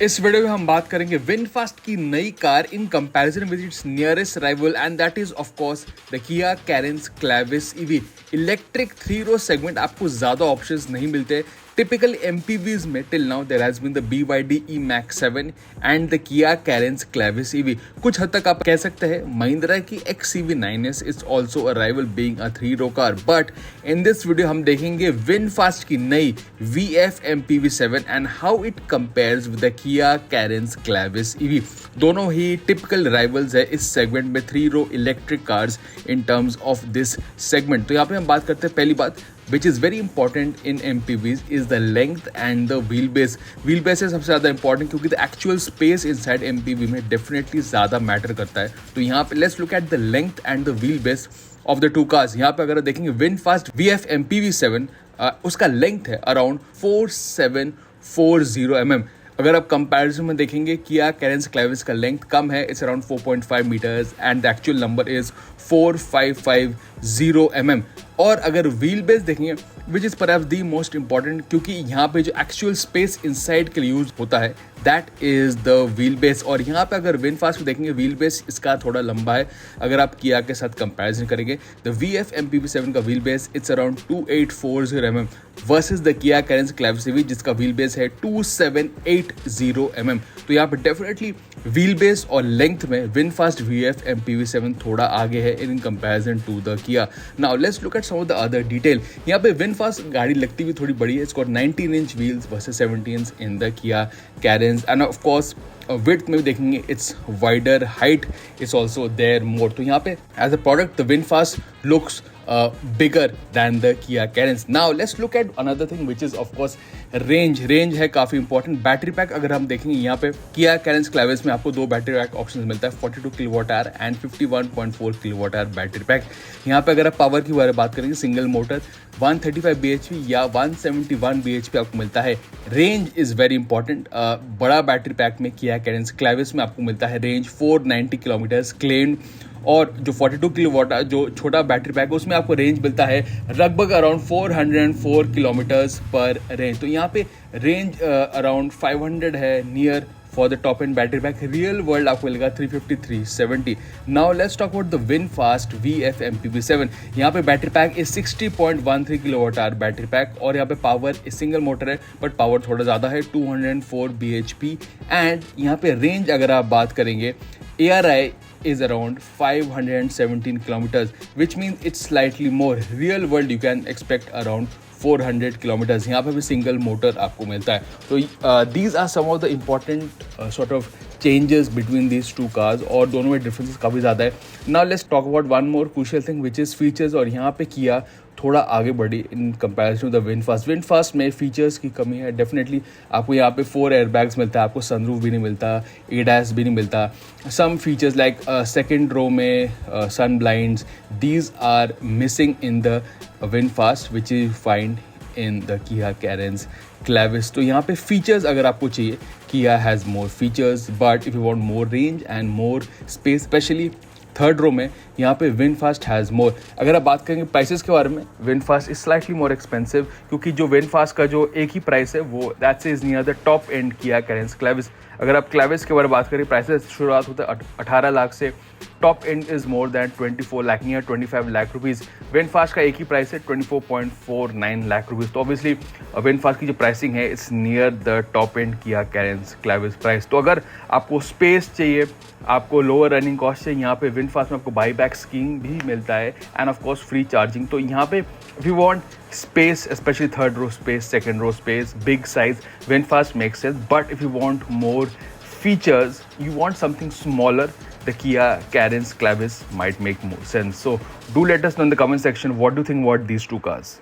इस वीडियो में हम बात करेंगे विनफास्ट की नई car in comparison with its nearest rival and that is of course the Kia Carens Clavis EV. Electric 3 row segment आपको ज्यादा ऑप्शंस नहीं मिलते। Typical MPVs में till now there has been the BYD E-Max 7 and the Kia Carens Clavis EV। कुछ हद तक आप कह सकते हैं महिंद्रा की XCV9S is also a rival being a 3 row car, but in this video हम देखेंगे VinFast की नई VF MPV 7 and how it compares with the Kia Carens Clavis EV। दोनों ही typical rivals है इस segment में 3 row electric cars in terms of this segment। तो यहाँ पे हम बात करते हैं पहली बात which is very important in MPVs is the length and the wheelbase। wheelbase है सबसे ज़्यादा important क्योंकि the actual space inside MPV में definitely ज़्यादा matter करता है। तो यहाँ पे let's look at the length and the wheelbase of the two cars। यहाँ पे अगर देखेंगे VinFast VF MPV 7 उसका length है around 4740 mm। अगर आप कंपैरिजन में देखेंगे किया कैरेंस क्लेविस का लेंथ कम है, it's around 4.5 metres and the actual number is 4550 mm। और अगर व्हील बेस देखेंगे which is perhaps the most important क्योंकि यहाँ पे जो एक्चुअल स्पेस इनसाइड के लिए यूज होता है that is the wheel base. और यहाँ पे अगर विनफास्ट में देखेंगे व्हील बेस इसका थोड़ा लंबा है। अगर आप किया के साथ कंपैरिजन करेंगे द VF MPV 7 का wheel base it's around 2840 mm versus the Kia Carens Clavis EV जिसका व्हील बेस है 2780 mm। तो यहाँ पे डेफिनेटली व्हील बेस और लेंथ में विनफास्ट VF MPV 7 थोड़ा आगे है in comparison to the Kia. Now let's look at some of the other detail. यहाँ पे विनफास्ट गाड़ी लगती हुई थोड़ी बड़ी है, इसको 19 inch wheels versus 17 in the Kia Carens and of course width में भी देखेंगे it's wider, height is also there more. तो यहाँ पे as a product the VinFast looks bigger than the Kia Carens। Now let's look at another thing which is of course range है काफ़ी important. Battery pack अगर हम देखेंगे यहाँ पे Kia Carens Clavis में आपको दो बैटरी पैक ऑप्शन मिलता है 42 kWh and 51.4 kWh battery pack. यहाँ पे अगर आप पावर की बारे में बात करेंगे सिंगल मोटर 135 bhp या 171 bhp आपको मिलता है। Range is very important. बड़ा बैटरी पैक में Kia Carens Clavis में आपको मिलता है रेंज 490 किलोमीटर्स क्लेम्ड, और जो 42 किलोवाट जो छोटा बैटरी पैक है उसमें आपको रेंज मिलता है लगभग अराउंड 404 किलोमीटर्स पर रेंज। तो यहाँ पे रेंज अराउंड 500 है near for the top and battery pack. Real world आपको मिलेगा 350 370। Now let's talk about the VinFast VF MPV 7। यहाँ पे battery pack is 60.13 kWh battery pack और यहाँ पे पावर सिंगल मोटर है बट पावर थोड़ा ज़्यादा है 204 bhp एंड यहाँ पे रेंज अगर आप बात करेंगे ARI is around 517 kilometers which means it's slightly more। real world you can expect around 400 kilometers। यहाँ पे भी सिंगल मोटर आपको मिलता है। तो these are some of the important sort of changes between these two cars और दोनों में differences काफ़ी ज़्यादा है। Now let's talk about one more crucial thing which is features। और यहाँ पे किया थोड़ा आगे बढ़ी in comparison the VinFast. VinFast में फीचर्स की कमी है डेफिनेटली। आपको यहाँ पे 4 एयरबैग्स मिलता है, आपको सनरूफ भी नहीं मिलता, ADAS भी नहीं मिलता। Some features like second row में sun blinds these are missing in the VinFast which you find in the Kia Carens Clavis. तो यहाँ पे फीचर्स अगर आपको चाहिए Kia has more features but if you want more range and more space specially third row में यहाँ पे VinFast has more. अगर आप बात करेंगे प्राइसेस के बारे में VinFast is slightly more expensive क्योंकि जो विनफास्ट का जो एक ही प्राइस है वो that's is near the top end Kia Carens Clavis. अगर आप क्लेविस के बारे में बात करें प्राइसेस शुरुआत होता है 18 लाख से, top end is more than 24 lakh near 25 lakh rupees. VinFast का एक ही प्राइस है 24.49 लाख रुपीज़। तो ऑब्वियसली विनफास्ट की जो प्राइसिंग है it's near the top end Kia Carens Clavis price. तो अगर आपको स्पेस चाहिए, आपको लोअर रनिंग कॉस्ट चाहिए, यहाँ पे विनफास्ट में आपको बाईबैक स्कीम भी मिलता है and of course free charging. तो यहाँ पे if you want space specially third row space, second row space, big size, VinFast makes sense. But if you want more features, you want something smaller, the Kia Carens Clavis might make more sense। So do let us know in the comment section what do you think about these two cars।